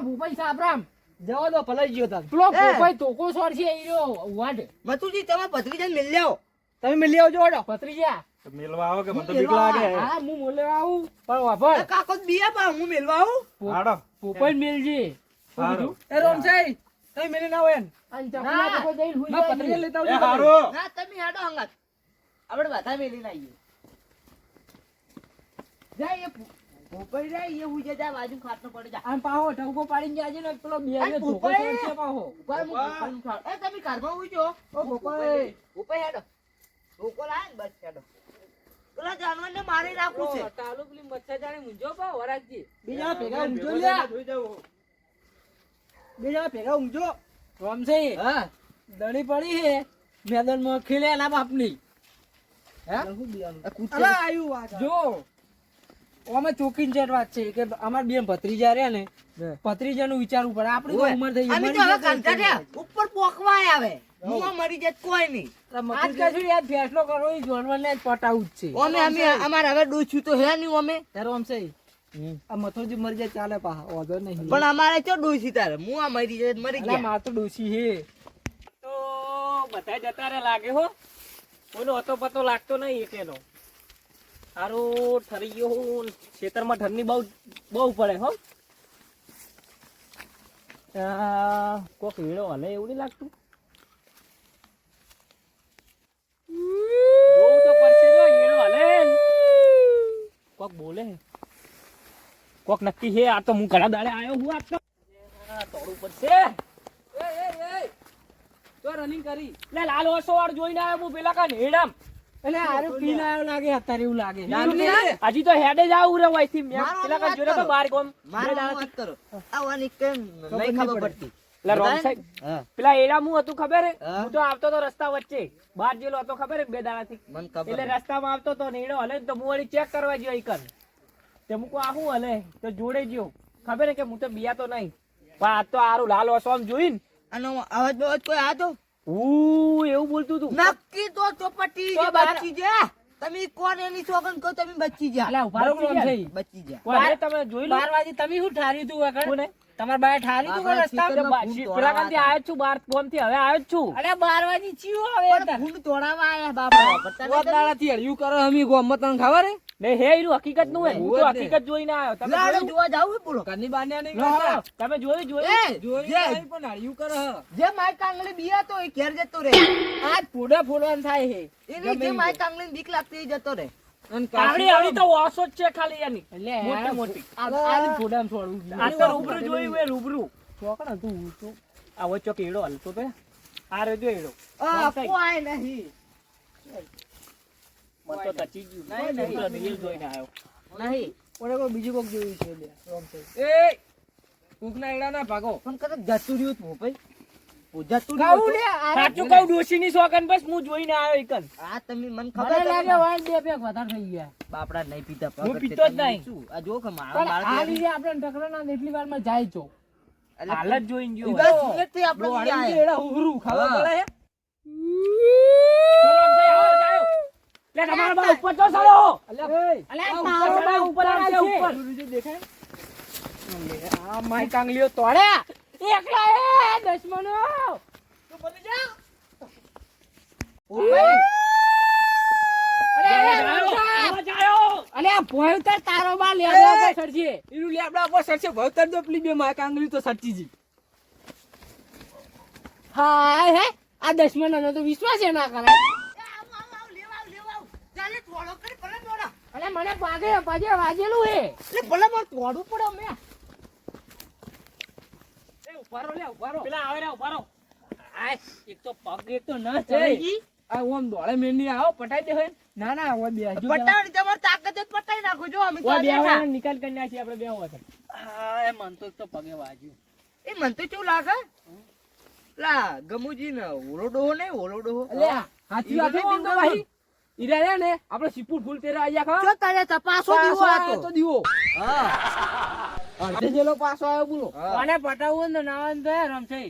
ભૂપાઈ સાબરામ જવા દો ભલાઈ ગયો તાર પેલો ભૂપાઈ તોકો સોર છે ઈરો વાડ મતુજી તમે ભત્રીજાને મિલ લ્યો. તમે મિલી આવજો ઓડો પત્રીજા મેલવા આવો કે મને તો બીક લાગે હા હું મોલે આવું પણ વાપર કાકો બીયા પા હું મિલવા આવું. હાડો ભૂપાઈ મેલજી હારું એ રોમસાઈ તમે મિલી ના હોય અને ચકલા તો કોઈ જઈને હુઈ માં જાય પતરી નહીં. લેતા એ આવજો હારું ના તમે હેડો હંગાત આપણે બધા મેલીને આવીએ. જાય એ ભોપાઈ જાય એ હુઈ જા બાજુ ખાટનો પડી જા. આમ પાહો ઢગો પાડીને જાજે ને પેલો બે આ ધોકો ભૂપાઈ. સોર છે પાહો ઉપર હું ભોપાઈનું ખાટ. એ તમે ઘરમાં હુઈજો. ઓ ભૂપાઈ ભોપાઈ હેડો. ધોકો લાય ને બસ હેડો. પેલા જાનવરને મારી રાખવું છે. તાલુ પેલી મચ્છર જાણે મુંજો પા વરાજી બીજા ભેગા ઊંઘજો લ્યા બીજા ભેગા ઊંઘજો રોમસઈ હા દડી પડી હે મેદાન માં ખીલે ના બાપની હે અલા આયુ વાત જો અમે ચોકીન ચેટ વાત છે કે અમાર બે ભત્રીજા રહ્યા ને ભત્રીજાનું વિચારવું પડે આપણી તો ઉંમર થઈ અમે તો હવે કાંટા થયા. ઉપર પોકવાય આવે હું મરી જાય કોઈ નહીં. આજ કાજુ યાર ફેસલો કરો ઈ જોનવરને જ પટાવું જ છે અમે અમારે હવે ડોસ્યું તો હે નહીં અમે. તારો આમ છે આ મથોરજી મરી જાય ચાલે પા ઓધો નહીં પણ અમારે ચો ડોસી તારે હું આ મરી જાય મરી અલા ગયા. માર તો ડોસી હે તો બધા જતા રે લાગે હો કોઈનો હતો પતો લાગતો નહીં એકેનો હારું ઠરી ગયો હું ખેતરમાં ઠરની બહુ બહુ પડે હો કોક વીણો હલે એવું નહીં લાગતું જોવું તો પડશે જો વીણો હલે કોક બોલે કોક નક્કી છે આ તો હું ઘણા દાડે આવ્યો હું આ તો તોડવું પડશે તો રનિંગ કરી લે લાલ ઓસો વાળ જોઈને આવ્યો હું પેલા કા નેડામ એટલે આરે પીન આવ્યો લાગે અત્યારે એવું લાગે હજી તો હેડે જ આવું રે વઈથી મે પેલા કા જોડે તો બાર ગોમ મારા વાત કરો. આવવાની કેમ નહીં ખબર પડતી. લે રોમ સાહેબ હા પેલા એડા હું હતું ખબર હે હા. હું તો આવતો તો રસ્તા વચ્ચે બાર જેલો હતો ખબર હે બે દાડાથી મને ખબર. એટલે રસ્તામાં આવતો તો નેડો હલે ને તો હું વળી ચેક કરવા ગયો ઈકન તે મુકો આ હું હલે તો જોડે ગયો ખબર હે કે હું તો બિયા તો નહીં પણ આ તો આરું લાલ ઓસો આમ જોઈને આનો અવાજ બવાજ કોઈ આ તો એવું બોલતું તું નક્કી તો ચોપટી તો બાર- બચી જા. તમે કોણ એની સોગન કહો તમે બચી જા. અલા ઉભા રહો બચી રોમ જા. સાહેબ. બચી જા. કોઈ હે તમે જોઈ લો 12 વાગે તમે શું ઠારી તું આગળ કોને તમાર બાય ઠારી તું આપણા રસ્તા ખેતરમાં ફૂલ પેલા કાંથી તોડાવા આવ્યો છું 12 બોમ થી હવે આવ્યો જ છું અરે 12 વાગે ચીયો પણ હવે ફૂલ તોડાવા આયા બાપા. પડતા નહીં તમે? દાડાથી હળિયું કરો હમી ગોમત તને ખબર હે ને હે ઈરું હકીકત નું હે હું તો હકીકત જોઈને આવ્યો તમે લાડો જોયું? જોવા જાવ હે બોલો. ઘરની બાન્યા નહીં લો, કરતા. તમે જોયું એ જોઈ જે- નહીં પણ હળિયું કરે હ. જે માય કાંગળી બીયા તો એ ઘેર જતો રે. આજ ફોડા ફોડવાનું થાય હે એની જે માય કાંગળી બીક લાગતી એ જતો રે. અને આવડી આવડી તો વાસો જ છે ખાલી એની મોટી મોટી આજ ફોડામ છોડું આ તો રૂબરૂ જોયું હે રૂબરૂ ચોકડા તું તો આવો ચોક એડો હાલતો તો આ રેજો એડો આ કોઈ નહીં. મન તો તચી ગયું નહીં નહીં રીલ જોઈને આવ્યો નહીં. પણ કોઈ બીજું કોક જોયું છે લે રોમ સાહેબ. એ કૂકના એડા ના ભાગો પણ કદાચ જતું રહ્યું હતું ભાઈ. જતું કહું રહ્યું લે હતું. સાચું કહું ડોશીની શોકન બસ હું જોઈને આવ્યો એકન આ તમે મને મને ખબર લાગે છે. વાળ બે પેક વધારે થઈ ગયા બાપડા નહીં પીતા. હું પગડ પીતો જ તે નહીં. શું? આ જો કે મારા પણ બાળક આ એમ- લીધે આપણે ટકરાના ને એટલી વારમાં જાય છો એટલે હાલત જોઈને ઈ ગયો બસ મિનિટથી આપણે ડોહાડી અહીંયા કે એડા ઉભરું ખાવા હા. પડે હે લે તમારા બા ઉપર તો સડો અલ્યા એ અલ્યા તારો બા ઉપર આવશે ઉપર ગુરુજી દેખાય આ માય કાંગલીઓ તોડ્યા એકલા એ દશમનો તું બની જા ભાઈ, અલે આ ભોયતર તારો બા લેવા સરજી ઈનું લેબડા પર સરસે ભવતર જો પેલી બે માં કાંગલી તો સચ્ચી જી હાય હે આ દશમનો તો વિશ્વાસ એ ના કરાય ચાલે થોડો કરી ભલે દોડા. અલે મને પાજે વાજેલું હે એટલે ભલે મારે તોડવું પડે અમે. એ ઉભારો લે ઉભારો પેલા આવે રે ઉભારો આય એક તો પગ એક તો ન ચડી આ ઓમ દોડે મેની આવો પટાઈ દે હે ના ના ઓય બે હજુ પટાવવાની તમારે તાકાત જ પટાઈ નાખો જો અમે તો ઓ આજે બે ના. નિકાલ કરી નાખી આપણે બે હોત આ મન તો એક તો પગે વાજ્યું એ મને તો કેવું લાગે લા ગમુજી ને ઓલો ડોહો નહીં ઓલો ડોહો અલ્યા હાથી વાગે ઈ બિંદુ ભાઈ ઈરા રે ને આપણે સિપુર ફૂલ તેરા આયા ખા જો તારે તપાસો દીવો આયો તો દીવો હા અડધે જેલો પાસો આયો બોલો હા. કોને પટાવવું ને નાવાનું તો રમશે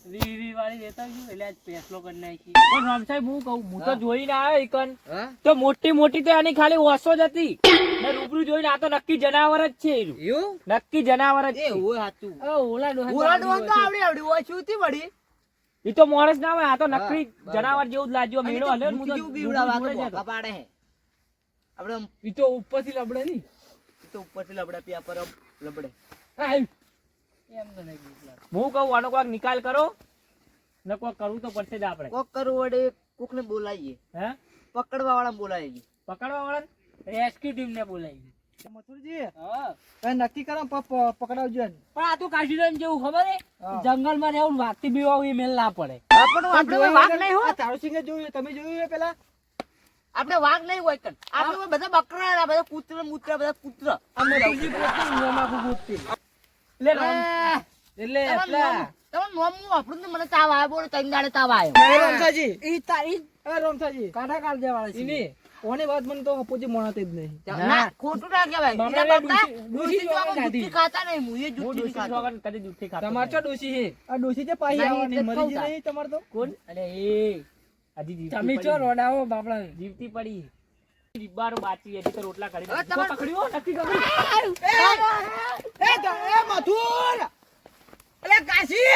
વી વાળી લેતા આવજો એટલે આજ ફેસલો કરી નાખી. પણ રામ સાહેબ હું કહું, હું તો જોઈને આવ્યો ઈકન. હા તો મોટી મોટી તો એની ખાલી ઓસો જ હતી. મેં રૂબરૂ જોઈને આ તો નક્કી જનાવર જ છે એનું. એવું નક્કી જનાવર જ એ છે. હોય સાચું ઓલા ડોહા ઓલા ડોહા તો આવડી ઓછી હતી વળી ઈ તો માણસ ના હોય, આ તો નકલી હા, બરાબર. જનાવર જેવું જ લાગ્યો. અને મેળો તો હલ્યો ને હું તો ભૂખી જેવું બીવડાવા જોડે જ તો હતો. ભોંકા પાડે હે આપણે આમ ઈ તો ઉપરથી લબડે ની. તો ઉપરથી લબડે પ્યા પર આમ લબડે એમ તો નહીં બીક લાગે. હું કહું આનો કોઈક નિકાલ કરો ને કોઈક કરવું તો પડશે જ આપણે. કોક કરવું વડે કોક ને બોલાવીએ હે પકડવા વાળા બોલાવીએ પકડવા વાળા રેસ્ક્યુ ટીમ ને બોલાવી. મથુરજી હા નક્કી કરો પકડાવજો એને. પણ આ તો કાશીરામ જેવું ખબર હે હા. જંગલમાં રહેવું વાગતી બીવાવું એ મેલ ના પડે. આપણો આપણે વાઘ નહીં હોય આ તારુસિંગે જોયું, તમે જોયું એ પેલા? આપણે વાઘ નહીં હોય કન આપણે બધા બકરા બધા કૂતરા મૂતરા બધા કૂતરા આ મથુરજી પોતે ઊંઘમાં આખું ગોતતી. એટલે રામ- એટલે એટલા તમારું નામ હું આપણું ને મને તાવ આવ્યો બોલે ત્રણ દાડે તાવ આવ્યો એ રમસાજી, ઈ તારી એ રમસાજી, કાઢા કાઢ દેવાળા છે. ઈની ઓની વાત મને તો અપોજી મોણાતી જ નહીં. ના ખોટું ના કહેવાય બાપરે એના બાપા ડૂસી ડૂસી જોવા જુઠ્ઠી ગાધી. ખાતા નહીં હું એ હું જુઠ્ઠી દૂધી ખાતો વગર કદી દૂધથી ખાતો તમાર નહીં. ચો ડોસી હે. આ ડોસી જે પાહી નહીં, આવવાની એટલે જ મરી કહું જ નહીં તમારે તો. કોણ? અરે એ હજી જીવતી તમે પડી. ચો રોડાવો બાપડા. જીવતી પડી. જીબ્બારો બાચી હજી તો રોટલા કરી હવે દે. તમારે- પકડ્યો નક્કી પકડ્યો. એ મથુર! અલે કાશી!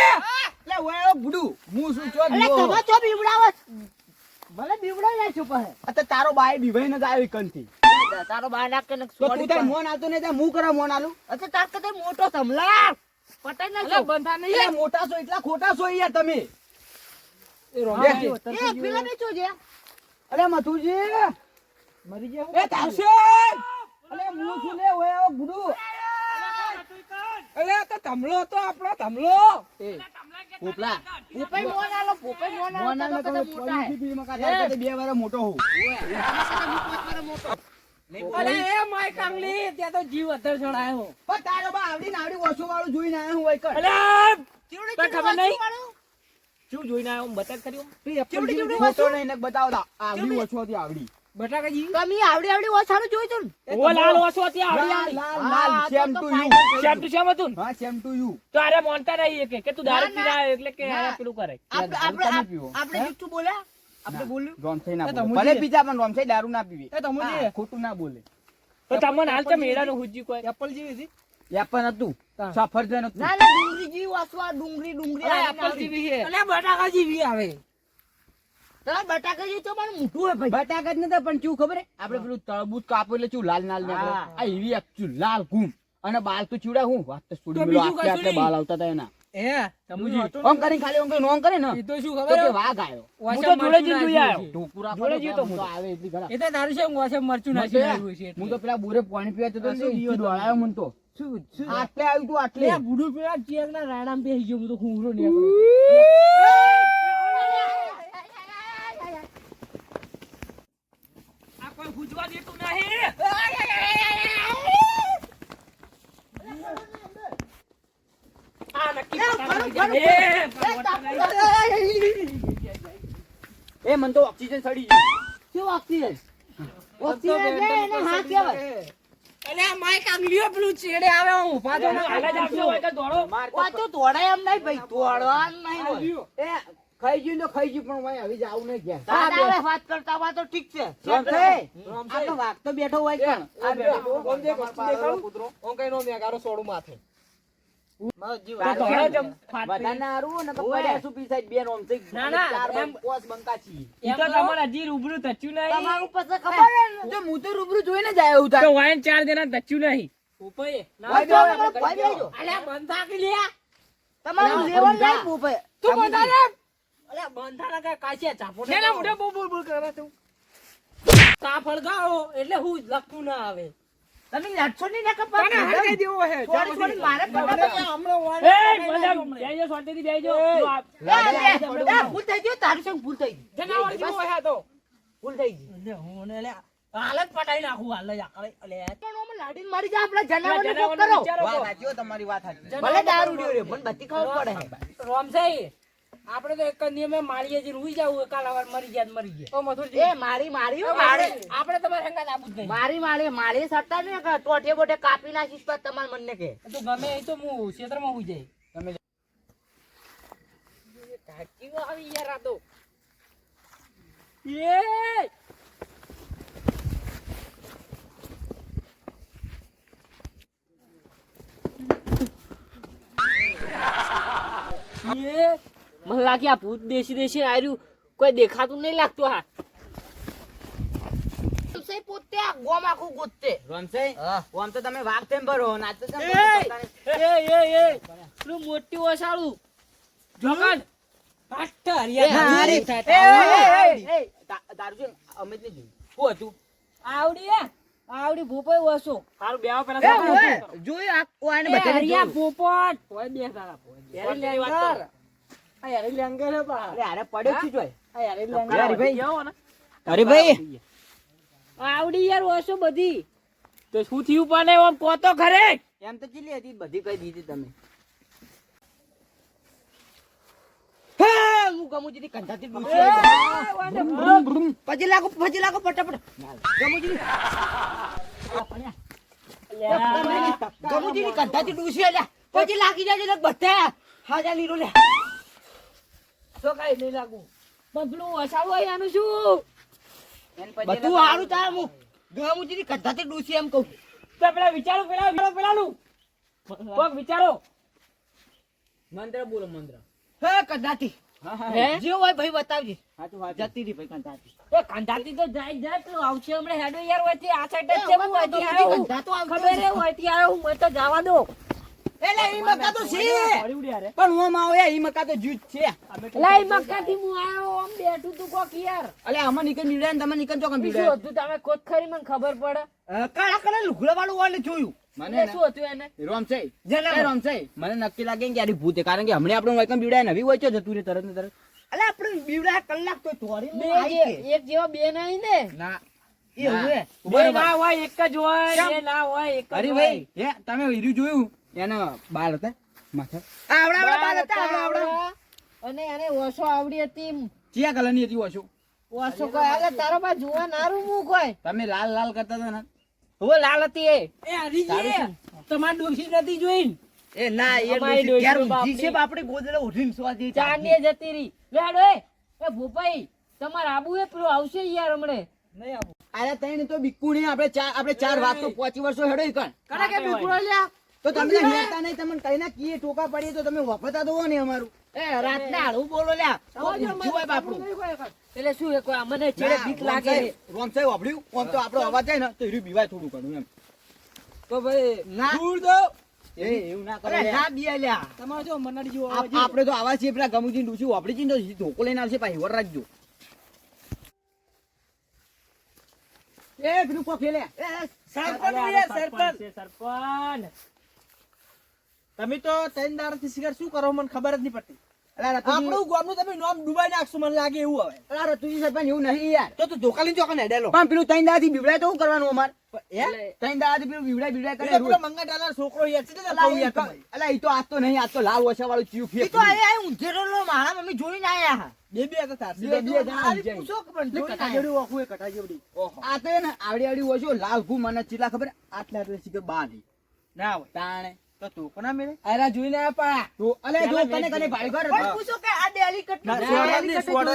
અલે ઓય બુડુ, હું શું છો એટલે ગયો? તમે ચો બીવડાવો ભલે બીવડાઈ જાય છો પાસે આ તો તારો બાય બીવાઈને જ આવ્યો કંથી. તારો બહાર નાખ કે તો તું તાર મોન આલતો ને ત્યાં હું કરવા મોન આલું? અચ્છા તાર કતે મોટો સમલા પટાઈ ના અલા બંધા નહીં. એટલે મોટા છો એટલા ખોટા છો યાર તમે. એ રોડાવો. એ પેલા બેચો છે અરે મથુરજી, મરી ગયા એ તારશે! અલે હું શું લે ઓય ઓ બુડુ. અલે આ તો ધમલો હતો આપણો ધમલો. એ પોપલા. પોપાઈ મોન આલો પોપાઈ મોન મોન આલો આલે તો તો કતે મોટા હે. પોલીસી ફિલ્મ કા તાર કરતા 2 વાર મોટો હોઉં. અલે એ માય કાંગલી ત્યાં તો જીવ અધર ચડાયો. પણ તારો બા આવડી નાવડી ઓછો વાળું જોઈને આયો હું વૈકર. અલ્યા! ચીવડી તને ખબર ચીવડી નહીં? વાળું. શું જોઈને આવ્યો? બતા કર્યું. ચીવડી ચીવડી ફોટો નહીં ને બતાવતા. આવડી ઓછો હતી આવડી. બટાકાજી તમે આવડી આવડી ઓછાનું જોયું તું ને ઓ લાલ ઓછો હતી આવડી લાલ આવડી. લાલ હા, સેમ તો ટુ તો યુ. ફાઇનલ શેમ ટુ શેમ હતું ને? હા સેમ ટુ યુ. તો અરે માનતા નહીં કે તું દારૂ ના, પીને આવ્યો એટલે કે ના. અરે પેલું કરે. આપણે દારૂ આપણે તમે પીવો. આપણે જુઠ્ઠું બોલ્યા આપણે બોલ્યું રોમસાઈ ના એ બોલે. તમુજી. ભલે પીજા પણ રોમસાઈ દારૂ ના પીવે. એ તમુજી. હા, ખોટું ના બોલે. તો તમને હાલ તો મેળાનું હુજી કોઈ. એપલ જેવી હતી. એપલ હતું, હા. સફરજન હતું. ના ના ડુંગળી જેવી વાસવા ડુંગળી અલે આવીને એપલ આવી. જેવી છે. અલે બટાકા જેવી આવે. તમારે બટાકા જેવું તો મારું મોટું હોય ભાઈ બટાકા જ નતા પણ ચેવું ખબર હે? આપણે પેલું તરબૂચ કાપો એટલે ચેવું લાલ લાલ નીકળે. હા. આ એવી actual લાલ ઘૂમ. અને બાલ તો ચીવડા હું વાત તો છોડી તો મેલો. બીજું આટલે કશું આટલે નહીં. બાલ આવતા હતા એના. હે તમુજી. આમ કરીને ખાલી આમ કરીને આમ કરે ને એ તો શું તો ખબર કે હે? વાઘ આવ્યો. હું તો જોડે જઈને જોઈ આવ્યો. ઢોકુરા જોડે પડે જઈએ તો ને, હું તો આવે એટલી ઘણા. એ તો તારું છે વાસે મરચું મને નાખી તો આવ્યું છે હું તો પેલા બોરે પાણી પીવા જતો ને, શું ઈ દિયો દોડાયો મને તો. શું આટલે આવ્યું તું આટલે. લે બુડુ પેલા ચેકના રાડામાં બેસી ગયો હું તો ખૂંગરો નીકળ્યો. આ કોઈ હુજવા દેતું નહીં. આ નક્કી પકડવા ગયા. એ મને તો ઓક્સિજન સડી ગયું. શું ઓક્સિજન ઓક્સિજન એટલે એને હાથ કહેવાય અલે આ માય કાંગલીઓ પેલું ચેડે આવે હું પાછો એ હાલ જ આપજો હોય તો દોડો. ઓ તો તોડાય એમ નહીં ભાઈ તોડવાનું નહીં હોય એ ખાઈ ગયું તો ખાઈ ગયું પણ ભાઈ હવે જાવું નહીં ગયા. સાદા આવે વાત કરતા હોય તો ઠીક છે રોમસાઈ, આપણો વાઘ તો બેઠો હોય એ, છે આ બેઠો. ઓમ દેખ, વસ્તુ દેખાડું? કૂતરો. ઓમ કઈ નો મેગારો સોડું માથે. મારો જીવ તો દોડો જમ ફાટ પડી. બધાને હારું ને તો ઓય. પડ્યા શું પીસાય બે રોમસાઈ. ના, ના, ચાર એમ- પોસ બંકા છીએ. ઈ તો તમારે હજી રૂબરૂ થચ્યું નહીં. તમારું પછી ખબર હે ને? તો હું તો રૂબરૂ જોઈને જ આવ્યો હું તાર. તો વાયન 4 જણા થચ્યું નહીં. ઉપાય ભાઈ તો બેહો, તમારે આપણે ભય કરી બેહજો. અલે બંધ થાકી લ્યા. તમારું ના, લેવલ બંધા. નહીં પોપે તું બંધા લે. અલે બંધા ના કઈ કાચિયા ચાપો ને મોઢે બોલ બોલ બોલ કરે તું. કા ફળગાવો એટલે હું લખતું ના આવે. તમે લડશો નહીં ને કપા તને હરગાઈ દેવો હે. થોડી થોડી મારે હમણાં પકડો. એ બધા બેહજો, શાંતિથી બેહજો. પેલું આ- ભૂલ થઈ ગયું તારું સંગ ભૂલ થઈ ગઈ જનાવર જેવો હે તો. ભૂલ થઈ ગઈ એટલે હું ને લે હાલત પટાઈ નાખું હાલ જ આકડે. અલે પણ આમાં લાડીને મારી જા આપણા જનાવરને જનાવરનો કોક કરો વિચારો વાત કરો. સાચી હો, તમારી વાત સાચી. ભલે દારૂ ડ્યો રે પણ બધી ખબર પડે રોમસાઈ આપણે તો એક જ નિયમે મારીએ છીએ રૂઈ જાવું એકાલાવાર મરી ગયા તો મરી ગયા. ઓ મથુરજી એ મારી મારી હો, આપણે મારી આપણે તમારે હંગાત આપવું જ નહીં. મારી મારી મારી સત્તા ને કે ટોઠે બોઠે કાપી નાખીશ તો તમાર મનને કે તું ગમે એ તો હું ક્ષેત્રમાં હોઈ જાય. ટાંકી આવી યાર આ તો એ મને લાગે આ ભૂત દેશી દેશી આર્યું કોઈ દેખાતું નહીં લાગતું હા પોતે આ ગોમ આખું ગોતે રમસાઈ હા આમ તો તમે વાઘ તેમ ભરો ના તો તમે પેલું મોટી વસાળું જોગન પાટ હરિયા દારૂ અમે જ નહીં જોયું શું હતું આવડી ભૂપાઈ વસો હારું બેહો પેલા જોયું આ ઓને એ બધાને હરિયા જોયું. પોપટ કોઈ બે તારા યાર લેંગર આ યાર લેંગર હે બા અરે અરે પડ્યો છું જોય આ યાર લેંગર અરે ભાઈ. જાઓ ને અરે ભાઈ આવડી યાર વસો બધી તો શું થયું પાને આમ કોતો ખરે એમ તો ચીલી હતી બધી કહી દીધી તમે હા હું ગમુજીની કંધાથી ડૂસી પછી લાગો ફટાફટ ગમુજીની ગમુજીની કંધાથી ડૂસી અલ્યા પછી લાગી જાય એટલે બધા હાજા લીરો લે તો કઈ નહીં લાગુ પણ પેલું વસાળું હોય આનું શું બધું હારું તાર હું ગમુજીની કંધાથી ડૂસી એમ કહું તો પેલા વિચારો પેલાનું કોક વિચારો મંત્ર બોલો મંત્ર હે કંધાથી હે જે હોય ભાઈ બતાવજે સાચું વાત જતી રહી ભાઈ કંધાથી એ કંધાતી તો જાય પેલું આવશે હમણાં હેડો યાર હોયથી આ સાઈડ જ છે હું હોયથી આવ્યો હું. કંધા તો આવતો ખબર હે હોયથી આવ્યો હું મને તો જવા દો એટલે ઈ મકા તો છે પડી ઉડ્યા રે પણ હું માં આવે ઈ મકા તો જૂજ છે લઈ મક્કાથી હું આવ્યો આમ બેઠું તું કોક યાર અલે આમાં નીકળ બીડ્યા ને તમે નીકળ ચોકન શું બીડ્યા હતું તમે કોત ખરી મને ખબર પડે કાળા કલર લુગડા વાળું વાળને જોયું મને એટલે શું હતું એને રોમસાઈ જેના રોમસાઈ મને નક્કી લાગે કે યાર ભૂત છે કારણ કે હમણાં આપણું વાયકમ બીડાય નવી હોય છે જતું રે તરત ને તરત અલે આપણે બીવડા કલાક તો તોડી બે એક જેવા બે નહીં ને ના એ હવે બે ના હોય એક જ હોય બે ના હોય એક જ અરે હોય. ભાઈ હે તમે હીરું જોયું એનો બાલ હતા માથા આવડા બાલ હતા આવડા અને એને ઓછો આવડી હતી ચિયા કલરની હતી ઓછો ઓછો કોઈ આગળ તારો બા જોવા નારું મું કોઈ તમે લાલ લાલ કરતા હતા ને હવે લાલ હતી એ એ હરીજી તમાર ડોશી નથી જોઈ એ ના એ અમારી ડોશી ક્યારે ડોશી ઊંઘી છે બાપડે ગોદડે ઉઠીને સુવા દે ચાંદીએ જતી રહી લેડો એ ભૂપાઈ તમારે આબુ એ પેલું આવશે યાર હમણે નહીં આવું અરે તઈને તો બિક્કુ નહીં આપણે ચાર વાત તો 5 વર્ષો હેડો ઈકણ કને કે બીકુડો લ્યા તો તમે હેતા નહીં તમને કઈના કીએ ટોકા પડીએ તો તમે વફતા દો ને અમારું એ રાતના હાડું બોલો લ્યા ઊંઘ્યું હોય બાપડું એટલે શું એ કોઈ મને છેડે બીક લાગે રોમસાઈ વાપર્યું આમ તો આપણો અવાજ જાય ને તો હીરું બીવાય થોડું ઘણું એમ તો ભાઈ ના દૂર દો એ એવું ના કરો અરે યાર. ના બિયા લ્યા તમારે જો મનાડી જેવો આપણે તો આવા છીએ પેલા ગમુજી ડૂસી વાપરી છીએ ને તો ધોકો લઈને આવશે પાછી વર રાખજો એ પેલું કોફી લે સરપંચ તમે તો ત્રણ દાડાથી શિકાર શું કરો મને ખબર જ નહીં પડતી અલા રતુજી ગામનું તમે નામ ડુબાઈ નાખશો મને લાગે એવું હવે અલા રતુજી સરપંચ એવું નહીં યાર તો ધોકા લઈને ચોકન હેડેલો પણ પેલું ત્રણ દાડાથી બીવડાય તો શું કરવાનું અમાર હે ત્રણ દાડાથી પેલું બીવડાય એટલે કરે પેલો મંગા ડાલા છોકરો યાર છે ને અલા કહું યાર તમે. ઈ તો આજ તો નહીં આજ તો લાલ ઓછા વાળું ચિયું ઈ તો આયા ઊંધેરો મારા મમ્મી જોઈને આયા બે હતા તાર બે જણા ઊંઝાઈ. પૂછો કે પણ જોઈને કટાજોડી ઓખું એ કટાજોડી ઓહો આ તો ને આવડી આવડી ઓછો લાલ ઘૂ મને ચીલા ખબર આટલા આટલા શીખર બા નહીં ના હોય તાણે તો તું કોના મેળે અરે જોઈને આયા તો અલે જો કને કને ભાઈ ઘર પણ પૂછો કે આ ડેલી કટ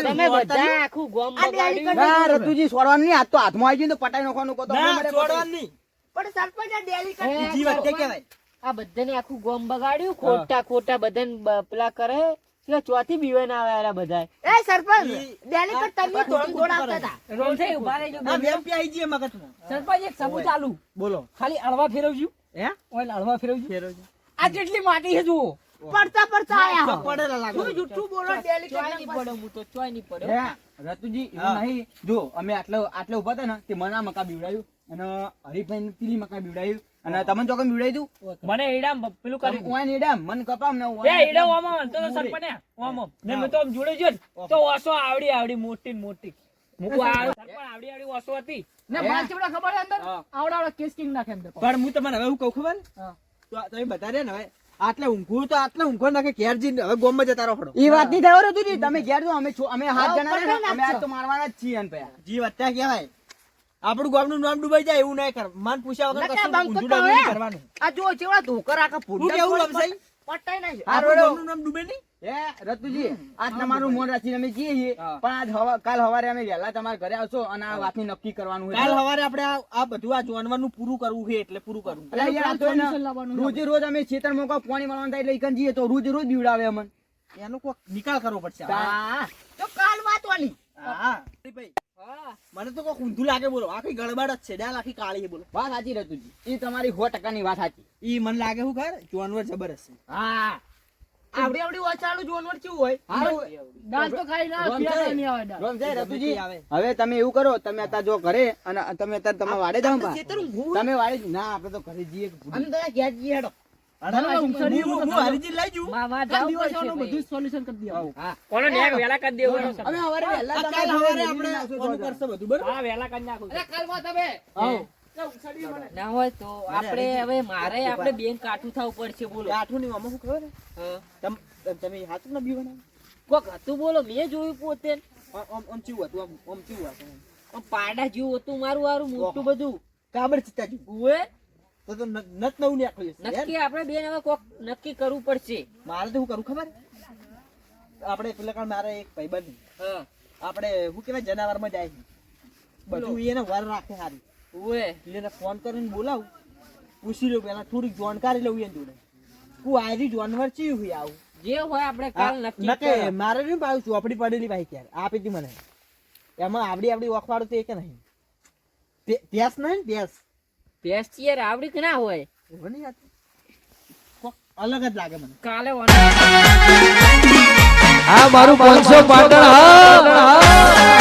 તમે બધા આખું ગોમ બગાડ્યું ના રતુજી છોડવાનું નહીં આજ તો હાથમાં આવી ગયું તો પટાઈ નાખવાનું કહો તો ના હમણાં છોડવાનું નહીં પણ સરપંચ આ ડેલી કટ હે, બીજી વખતે કહેવાય આ બધાને આખું ગોમ બગાડ્યું ખોટા બધાને પેલા કરે કે ચોથી બીવાય ના આવ્યા બધા એ સરપંચ ડેલી કટ તમે દોડ આવતા હતા રોમસાઈ ઉભા રહેજો આ વેમ્પી આઈ ગઈ મગજમાં સરપંચ એક સબૂત ચાલુ બોલો ખાલી અળવા ફેરવજો હે ઓય અળવા ફેરવજો આ જેટલી માટી છે જુઓ પડતા આયા પડેલા લાગે શું જુઠ્ઠું બોલો ડેલી ચોય કટ નહીં પડે હું તો ચોય નહીં પડે હે રતુજી એવું નહીં જો અમે આટલે ઉભા હતા ને તે મના મકા બીવડાયું અને હરીફાઈ ને પીલી મકા બીવડાયું અને તમને ચોકન બીવડાયું મને એડામ પેલું તું કર્યું ઓય ને એડામ મન કપામ ને એ એડા ઓમાં તો સરપંચ ઓમ ને મેં તો આમ જોડે જો તો ઓસો આવડી મોટી ને મોટી મુકવા સરપંચ આવડી ઓસો હતી ને માલ ચેવડા ખબર છે અંદર હા. આવડા કેસ કિંગ નાખે અંદર પણ હું તમને હવે હું કહું ખબર હા. તો તમે બધા રે ને હવે આટલે ઊંઘું તો આટલે ઊંઘો નાખે ઘેર જઈને હવે ગોમમાં જતા રહો ફડો એ વાત ની થયો રતુજી તમે ઘેર જો અમે 7 જણા ને અમે આજ તો મારવાના જ છીએ ને ભયા જીવ અત્યારે કહેવાય આપણું ગામનું નામ ડૂબાઈ જાય એવું નહીં કર માન પૂછ્યા વગર કશું બંધ ઊંધું કરતા ડાબું નહીં હોય. કરવાનું આ જો ચેવડા ધોકર આખા હું કેવું લમસાઈ પટાઈ નાખે આપણું ગામનું નામ ડૂબે નહીં રતુજી આજ તમારું મોન રાખીને અમે જઈએ છીએ હા. પણ આજ કાલ સવારે અમે વહેલા તમારા ઘરે આવશો અને આ વાતની નક્કી કરવાનું છે. કાલ સવારે આપણે આ બધું આ જોનવાનું પૂરું કરવું છે એટલે પૂરું કરવું. અલા યાર, આ તો એને solution લાવવાનું છે. રોજે રોજ અમે ખેતરમાં કોઈ પાણી મળવાનું થાય એટલે ઈકન જઈએ તો રોજ રોજ બીવડાવે અમને. એનો કોક નિકાલ કરવો પડશે. હા. તો કાલ વાતવાની. હા ભાઈ, હા. મને તો કોક ઊંધું લાગે બોલો. આખી ગડબડ જ છે, ડાલ આખી કાળી છે બોલો. વાત સાચી રતુજી, એ તમારી 100% ની વાત સાચી. ઈ મને લાગે શું ખબર, જોનવર જબરજસ્ત છે. હા આવડી આવડી ઓછાળું જોનવર કેવું હોય? દાળ તો ખાઈ ના, રોમ પીવા છે. નહીં આવે દાળ. રોમ છે, રતુજી. આવે. હવે તમે એવું કરો, તમે અત્યારે જો ઘરે અને તમે અત્યારે તમે વાડે જાઓ બા. ખેતર ઊંઘું. તમે વાડે જ- ના આપણે તો ઘરે જઈએ અમે તો આ ઘેર જઈએ હેડો. હું હરીજી લઈ જઉં. માં જાવું પડશે બધું સોલ્યુશન કરી દેવાનું. હા. કોનો નેક વહેલા કરી દેવો અમે સવારે વહેલા આ તમારા કાલ ઘરે સવારે જઈને આપણે આવશું ઓલું તો કરશે બધું બરોબર. હા વહેલા કરી નાખું અરે કાલમાં તમે આવો. ના હોય તો આપણે હવે મારે આપણે બેન કાઠું થવું પડશે બોલો. આઠું ની આમાં શું ખબર હે? તમે હાથું ના બીવાના? કોક હતું બોલો, મેં જોયું પોતે. આમ ચેવું હતું, આમ ચેવું હતું? આમ પાડા જેવું હતું મારું વારું મોટું બધું. કાબર ચિત્તા જેવું. ઉએ તો નત નવું નીકળ્યું છે. નક્કી આપણે બેન હવે કોક નક્કી કરવું પડશે. મારે તો શું કરું ખબર? આપણે પેલા કાળ મારે એક ભાઈબંધ હા આપણે શું કહેવાય જનાવરમાં જાય છે. બધું એને વાર રાખે હારી. ઉએ એને ફોન કરીને બોલાવું, પૂછી લઉં પેલા થોડીક જાણકારી લઉં એને જોડે. હું આયરી જાનવર ચેવું હોય આવું. જે હોય આપણે કાલ નક્કી નકે કરો. મારે નહીં પાછું ચોપડી પડેલી ભાઈ ક્યારે આપી હતી મને. એમાં આવડી ઓખવાડું તો એક નહીં. પ્યાસ નહીં ને પ્યાસ ભેંસ યાર આવડી કે ના હોય એવું નહીં હતું. કોક અલગ જ લાગે મને. કાલે આ મારું 500 પાટણ હા